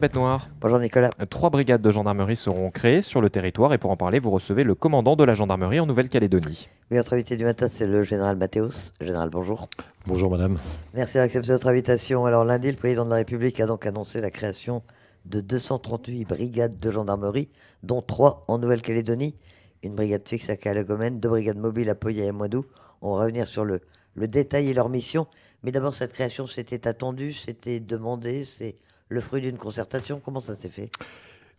Bête noire. Bonjour Nicolas. 3 brigades de gendarmerie seront créées sur le territoire et pour en parler, vous recevez le commandant de la gendarmerie en Nouvelle-Calédonie. Oui, notre invité du matin, c'est le général Mathéos. Général, bonjour. Bonjour madame. Merci d'avoir accepté notre invitation. Alors lundi, le président de la République a donc annoncé la création de 238 brigades de gendarmerie, dont 3 en Nouvelle-Calédonie, une brigade fixe à Cala-Gomène, 2 brigades mobiles à Poya et à Moidou. On va revenir sur le détail et leur mission. Mais d'abord, cette création, c'était attendu, c'était demandé, c'est le fruit d'une concertation. Comment ça s'est fait?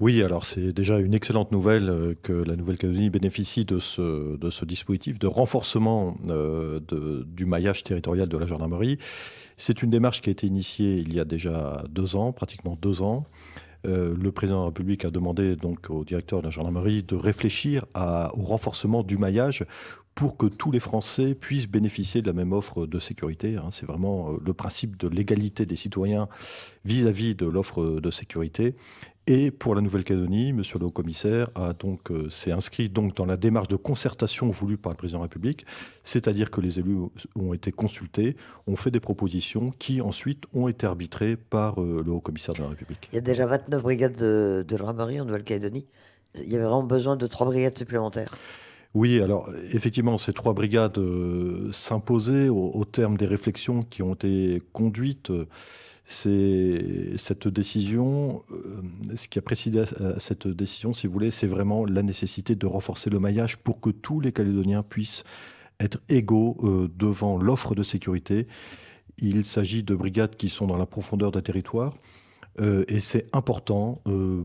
Oui, alors c'est déjà une excellente nouvelle que la Nouvelle-Calédonie bénéficie de ce dispositif de renforcement du maillage territorial de la gendarmerie. C'est une démarche qui a été initiée il y a déjà 2 ans, pratiquement 2 ans. Le président de la République a demandé donc au directeur de la gendarmerie de réfléchir au renforcement du maillage pour que tous les Français puissent bénéficier de la même offre de sécurité. C'est vraiment le principe de l'égalité des citoyens vis-à-vis de l'offre de sécurité. Et pour la Nouvelle-Calédonie, monsieur le haut-commissaire s'est inscrit donc dans la démarche de concertation voulue par le président de la République, c'est-à-dire que les élus ont été consultés, ont fait des propositions qui ensuite ont été arbitrées par le haut-commissaire de la République. Il y a déjà 29 brigades de gendarmerie en Nouvelle-Calédonie. Il y avait vraiment besoin de 3 brigades supplémentaires. Oui, alors effectivement, ces 3 brigades s'imposaient au terme des réflexions qui ont été conduites. Cette décision, ce qui a précédé à cette décision, si vous voulez, c'est vraiment la nécessité de renforcer le maillage pour que tous les Calédoniens puissent être égaux devant l'offre de sécurité. Il s'agit de brigades qui sont dans la profondeur d'un territoire. Et c'est important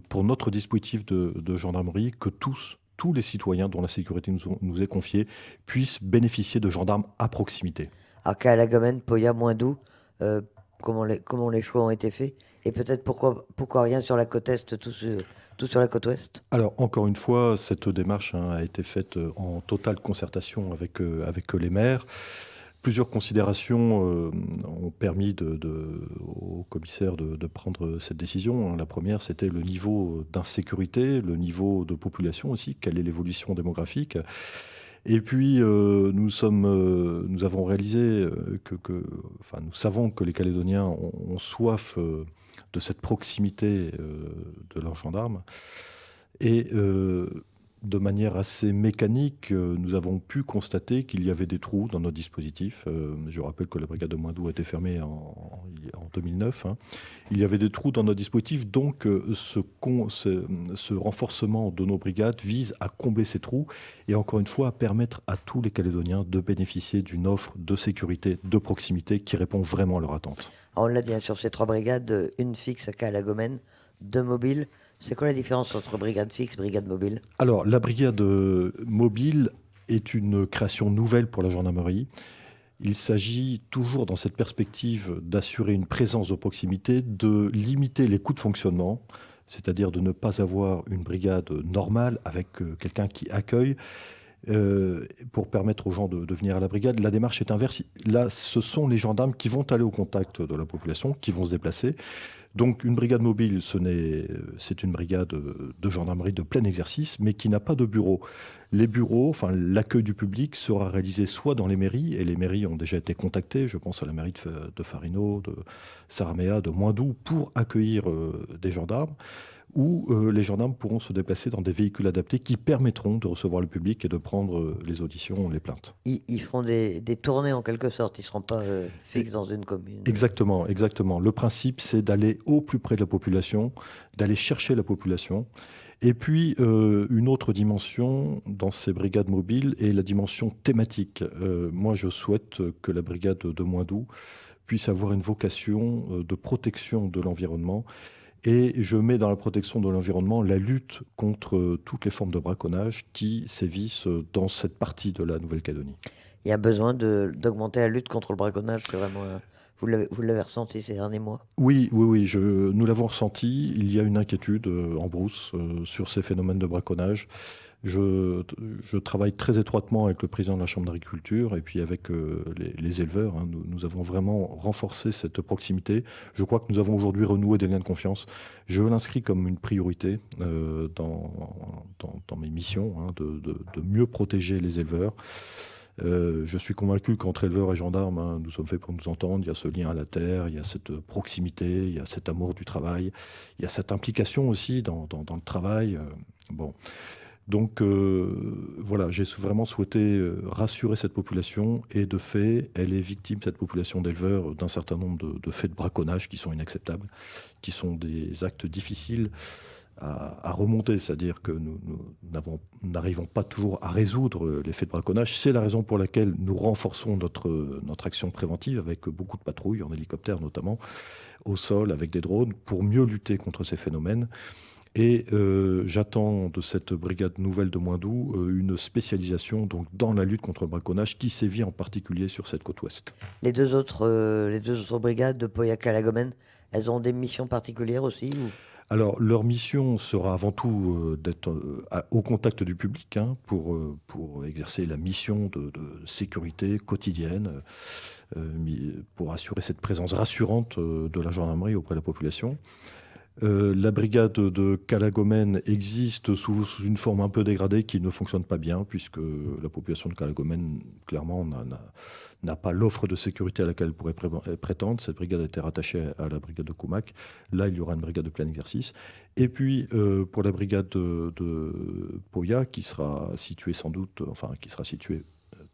pour notre dispositif de gendarmerie que tous les citoyens dont la sécurité nous est confiée puissent bénéficier de gendarmes à proximité. Alors qu'à la Gomène, Poya, Moindou, euh, comment les choix ont été faits? Et peut-être pourquoi rien sur la côte Est, tout sur la côte Ouest? Alors, encore une fois, cette démarche a été faite en totale concertation avec les maires. Plusieurs considérations ont permis au commissaire de prendre cette décision. La première, c'était le niveau d'insécurité, le niveau de population aussi, quelle est l'évolution démographique. Et puis, nous avons réalisé nous savons que les Calédoniens ont soif de cette proximité de leurs gendarmes. Et de manière assez mécanique, nous avons pu constater qu'il y avait des trous dans notre dispositif. Je rappelle que la brigade de Moindou a été fermée en 2009. Il y avait des trous dans notre dispositif, donc ce renforcement de nos brigades vise à combler ces trous et encore une fois à permettre à tous les Calédoniens de bénéficier d'une offre de sécurité de proximité qui répond vraiment à leurs attentes. Alors, on l'a dit, hein, sur ces 3 brigades, une fixe à Cala-Gomène, 2 mobiles. C'est quoi la différence entre brigade fixe et brigade mobile? Alors, la brigade mobile est une création nouvelle pour la gendarmerie. Il s'agit toujours dans cette perspective d'assurer une présence de proximité, de limiter les coûts de fonctionnement, c'est-à-dire de ne pas avoir une brigade normale avec quelqu'un qui accueille pour permettre aux gens de venir à la brigade. La démarche est inverse. Là, ce sont les gendarmes qui vont aller au contact de la population, qui vont se déplacer. Donc une brigade mobile, c'est une brigade de gendarmerie de plein exercice, mais qui n'a pas de bureau. Les bureaux, l'accueil du public sera réalisé soit dans les mairies, et les mairies ont déjà été contactées, je pense à la mairie de Farino, de Saramea, de Moindou, pour accueillir des gendarmes, où les gendarmes pourront se déplacer dans des véhicules adaptés qui permettront de recevoir le public et de prendre les auditions, les plaintes. Ils feront des tournées en quelque sorte, ils ne seront pas fixes dans une commune. Exactement, exactement. Le principe, c'est d'aller au plus près de la population, d'aller chercher la population. Et puis, une autre dimension dans ces brigades mobiles est la dimension thématique. Moi, je souhaite que la brigade de Moindou puisse avoir une vocation de protection de l'environnement. Et je mets dans la protection de l'environnement la lutte contre toutes les formes de braconnage qui sévissent dans cette partie de la Nouvelle-Calédonie. Il y a besoin d'augmenter la lutte contre le braconnage, c'est vraiment... vous l'avez ressenti ces derniers mois? Oui, nous l'avons ressenti. Il y a une inquiétude en brousse sur ces phénomènes de braconnage. Je travaille très étroitement avec le président de la Chambre d'agriculture et puis avec les éleveurs. Nous avons vraiment renforcé cette proximité. Je crois que nous avons aujourd'hui renoué des liens de confiance. Je l'inscris comme une priorité dans mes missions, de mieux protéger les éleveurs. Je suis convaincu qu'entre éleveurs et gendarmes, hein, nous sommes faits pour nous entendre. Il y a ce lien à la terre, il y a cette proximité, il y a cet amour du travail, il y a cette implication aussi dans le travail. Bon. Donc voilà, j'ai vraiment souhaité rassurer cette population et de fait, elle est victime, cette population d'éleveurs, d'un certain nombre de faits de braconnage qui sont inacceptables, qui sont des actes difficiles à remonter, c'est-à-dire que nous n'arrivons pas toujours à résoudre les faits de braconnage. C'est la raison pour laquelle nous renforçons notre action préventive avec beaucoup de patrouilles, en hélicoptère notamment, au sol, avec des drones, pour mieux lutter contre ces phénomènes. Et j'attends de cette brigade nouvelle de Moindou une spécialisation donc, dans la lutte contre le braconnage qui sévit en particulier sur cette côte ouest. Les deux autres brigades de Pauillac à Lagomène, elles ont des missions particulières aussi ou... Alors, leur mission sera avant tout d'être au contact du public hein, pour exercer la mission de sécurité quotidienne, pour assurer cette présence rassurante de la gendarmerie auprès de la population. La brigade de Calagomène existe sous une forme un peu dégradée qui ne fonctionne pas bien, puisque la population de Calagomène, clairement, n'a pas l'offre de sécurité à laquelle elle pourrait prétendre. Cette brigade a été rattachée à la brigade de Coumac. Là, il y aura une brigade de plein exercice. Et puis, pour la brigade de Pauillac, qui sera située sans doute, enfin, qui sera située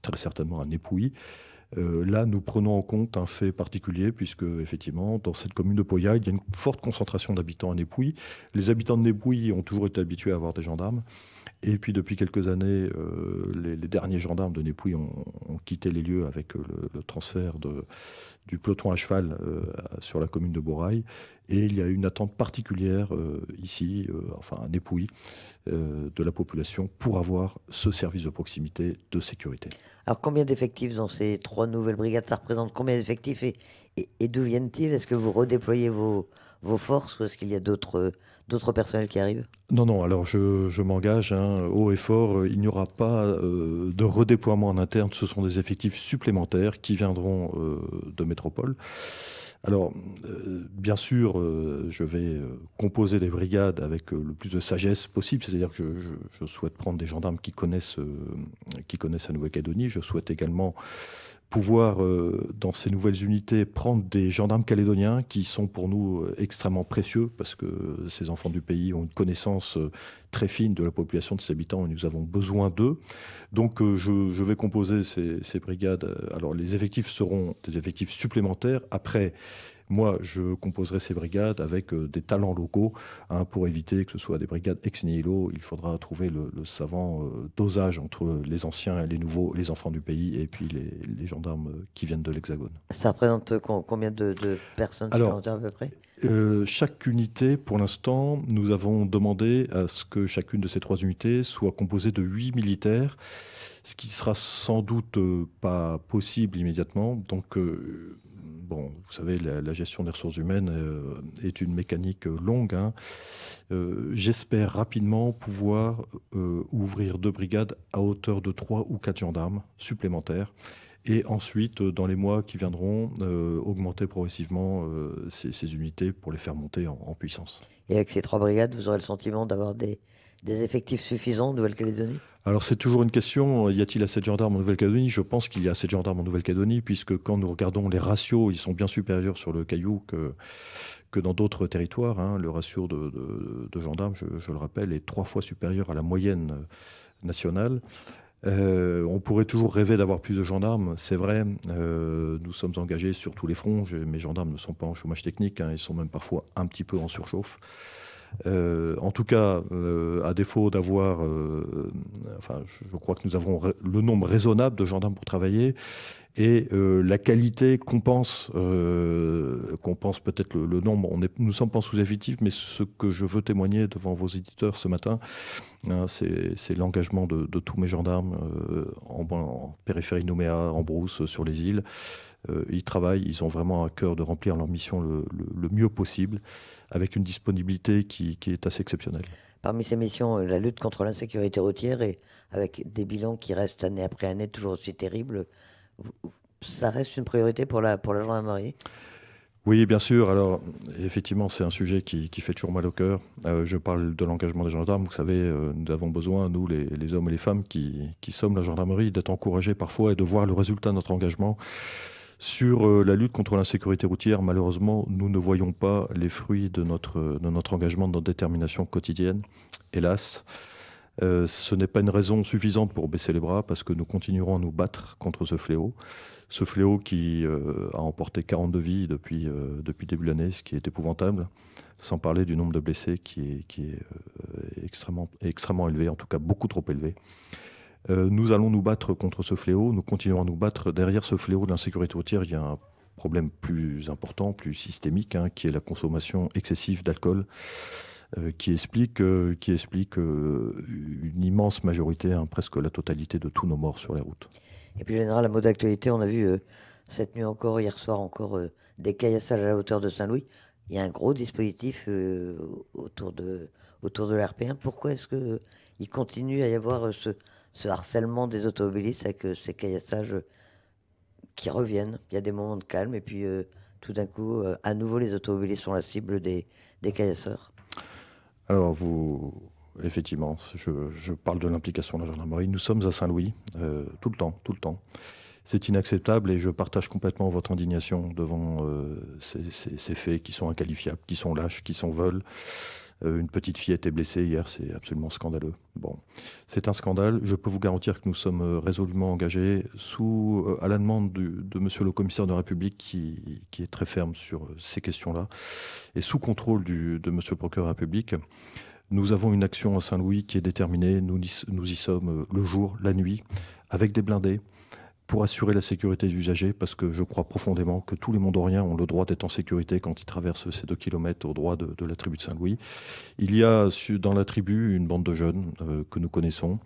très certainement à Népouilly, là, nous prenons en compte un fait particulier, puisque, effectivement, dans cette commune de Pauillac, il y a une forte concentration d'habitants à Népouilly. Les habitants de Népouilly ont toujours été habitués à avoir des gendarmes. Et puis, depuis quelques années, les derniers gendarmes de Népouilly ont quitté les lieux avec le transfert du peloton à cheval sur la commune de Borail. Et il y a une attente particulière ici, enfin à Népouilly, de la population pour avoir ce service de proximité de sécurité. Alors combien d'effectifs dans ces 3 nouvelles brigades? Ça représente combien d'effectifs et d'où viennent-ils? Est-ce que vous redéployez vos forces ou est-ce qu'il y a d'autres personnels qui arrivent? Non, alors je m'engage haut et fort, il n'y aura pas de redéploiement en interne, ce sont des effectifs supplémentaires qui viendront de métropole. Alors, bien sûr, je vais composer des brigades avec le plus de sagesse possible, c'est-à-dire que je souhaite prendre des gendarmes qui connaissent la Nouvelle-Calédonie. Je souhaite également pouvoir, dans ces nouvelles unités, prendre des gendarmes calédoniens qui sont pour nous extrêmement précieux parce que ces enfants du pays ont une connaissance très fine de la population de ces habitants et nous avons besoin d'eux. Donc je vais composer ces brigades. Alors les effectifs seront des effectifs supplémentaires. Après, moi, je composerai ces brigades avec des talents locaux pour éviter que ce soit des brigades ex nihilo. Il faudra trouver le savant dosage entre les anciens et les nouveaux, les enfants du pays et puis les gendarmes qui viennent de l'Hexagone. Ça représente combien de personnes supplémentaires à peu près? Chaque unité, pour l'instant, nous avons demandé à ce que chacune de ces 3 unités soit composée de 8 militaires, ce qui sera sans doute pas possible immédiatement. Donc, bon, vous savez, la gestion des ressources humaines est une mécanique longue. J'espère rapidement pouvoir ouvrir 2 brigades à hauteur de 3 ou 4 gendarmes supplémentaires. Et ensuite, dans les mois qui viendront, augmenter progressivement ces unités pour les faire monter en puissance. Et avec ces 3 brigades, vous aurez le sentiment d'avoir des effectifs suffisants en Nouvelle-Calédonie? Alors c'est toujours une question, y a-t-il assez de gendarmes en Nouvelle-Calédonie? Je pense qu'il y a assez de gendarmes en Nouvelle-Calédonie, puisque quand nous regardons les ratios, ils sont bien supérieurs sur le Caillou que dans d'autres territoires. Le ratio de gendarmes, je le rappelle, est 3 fois supérieur à la moyenne nationale. On pourrait toujours rêver d'avoir plus de gendarmes, c'est vrai. Nous sommes engagés sur tous les fronts. Mes gendarmes ne sont pas en chômage technique, ils sont même parfois un petit peu en surchauffe. En tout cas, à défaut d'avoir, enfin, je crois que nous avons le nombre raisonnable de gendarmes pour travailler et la qualité compense peut-être le nombre. Nous ne sommes pas en sous-effectif, mais ce que je veux témoigner devant vos éditeurs ce matin, c'est l'engagement de tous mes gendarmes en périphérie Nouméa, en brousse, sur les îles. Ils travaillent, ils ont vraiment à cœur de remplir leur mission le mieux possible, avec une disponibilité qui est assez exceptionnelle. Parmi ces missions, la lutte contre l'insécurité routière et avec des bilans qui restent année après année toujours aussi terribles, ça reste une priorité pour la gendarmerie? Oui, bien sûr. Alors, effectivement, c'est un sujet qui fait toujours mal au cœur. Je parle de l'engagement des gendarmes. Vous savez, nous avons besoin, nous, les hommes et les femmes qui sommes la gendarmerie, d'être encouragés parfois et de voir le résultat de notre engagement. Sur la lutte contre l'insécurité routière, malheureusement, nous ne voyons pas les fruits de notre engagement, de notre détermination quotidienne, hélas. Ce n'est pas une raison suffisante pour baisser les bras parce que nous continuerons à nous battre contre ce fléau. Ce fléau qui a emporté 42 vies depuis le début de l'année, ce qui est épouvantable, sans parler du nombre de blessés qui est extrêmement élevé, en tout cas beaucoup trop élevé. Nous allons nous battre contre ce fléau, nous continuerons à nous battre. Derrière ce fléau de l'insécurité routière, il y a un problème plus important, plus systémique, qui est la consommation excessive d'alcool, qui explique une immense majorité, presque la totalité de tous nos morts sur les routes. Et puis, général, à mot d'actualité, on a vu cette nuit encore, hier soir encore, des caillassages à la hauteur de Saint-Louis. Il y a un gros dispositif autour de l'RP1. Pourquoi est-ce qu'il continue à y avoir ce harcèlement des automobilistes avec ces caillassages qui reviennent? Il y a des moments de calme et puis tout d'un coup, à nouveau, les automobilistes sont la cible des caillasseurs. Alors, effectivement, je parle de l'implication de la gendarmerie. Nous sommes à Saint-Louis tout le temps. C'est inacceptable et je partage complètement votre indignation devant ces faits qui sont inqualifiables, qui sont lâches, qui sont vols. Une petite fille a été blessée hier, c'est absolument scandaleux. Bon, c'est un scandale. Je peux vous garantir que nous sommes résolument engagés à la demande de monsieur le commissaire de la République qui est très ferme sur ces questions-là et sous contrôle de monsieur le procureur de la République. Nous avons une action à Saint-Louis qui est déterminée. Nous y sommes le jour, la nuit, avec des blindés, pour assurer la sécurité des usagers, parce que je crois profondément que tous les Mondoriens ont le droit d'être en sécurité quand ils traversent ces 2 kilomètres au droit de la tribu de Saint-Louis. Il y a dans la tribu une bande de jeunes que nous connaissons,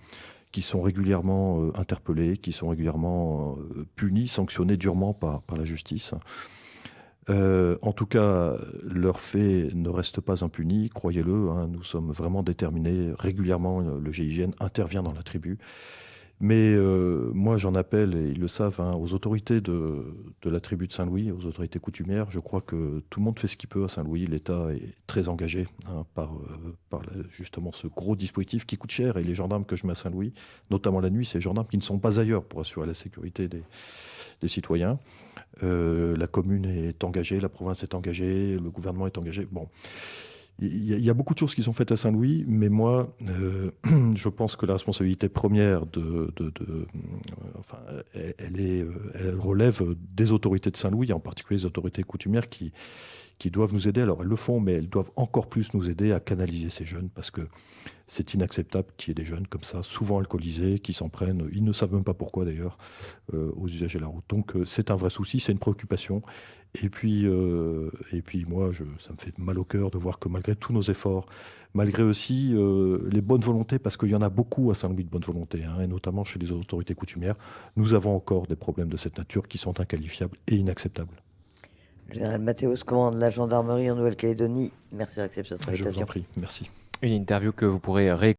qui sont régulièrement interpellés, qui sont régulièrement punis, sanctionnés durement par la justice. En tout cas, leurs faits ne restent pas impunis, croyez-le, nous sommes vraiment déterminés. Régulièrement, le GIGN intervient dans la tribu. Mais moi, j'en appelle, et ils le savent, aux autorités de la tribu de Saint-Louis, aux autorités coutumières. Je crois que tout le monde fait ce qu'il peut à Saint-Louis. L'État est très engagé par justement ce gros dispositif qui coûte cher. Et les gendarmes que je mets à Saint-Louis, notamment la nuit, c'est les gendarmes qui ne sont pas ailleurs pour assurer la sécurité des citoyens. La commune est engagée, la province est engagée, le gouvernement est engagé. Bon. Il y a beaucoup de choses qui sont faites à Saint-Louis, mais moi, je pense que la responsabilité première elle relève des autorités de Saint-Louis, en particulier les autorités coutumières qui doivent nous aider. Alors elles le font, mais elles doivent encore plus nous aider à canaliser ces jeunes, parce que c'est inacceptable qu'il y ait des jeunes comme ça, souvent alcoolisés, qui s'en prennent, ils ne savent même pas pourquoi d'ailleurs, aux usagers de la route. Donc c'est un vrai souci, c'est une préoccupation. Et puis moi, ça me fait mal au cœur de voir que malgré tous nos efforts, malgré aussi les bonnes volontés, parce qu'il y en a beaucoup à Saint-Louis de bonnes volontés, et notamment chez les autorités coutumières, nous avons encore des problèmes de cette nature qui sont inqualifiables et inacceptables. Le général Mathéos, commande la gendarmerie en Nouvelle-Calédonie. Merci d'avoir accepté cette Je vous invitation. en prie, merci. Une interview que vous pourrez réécouter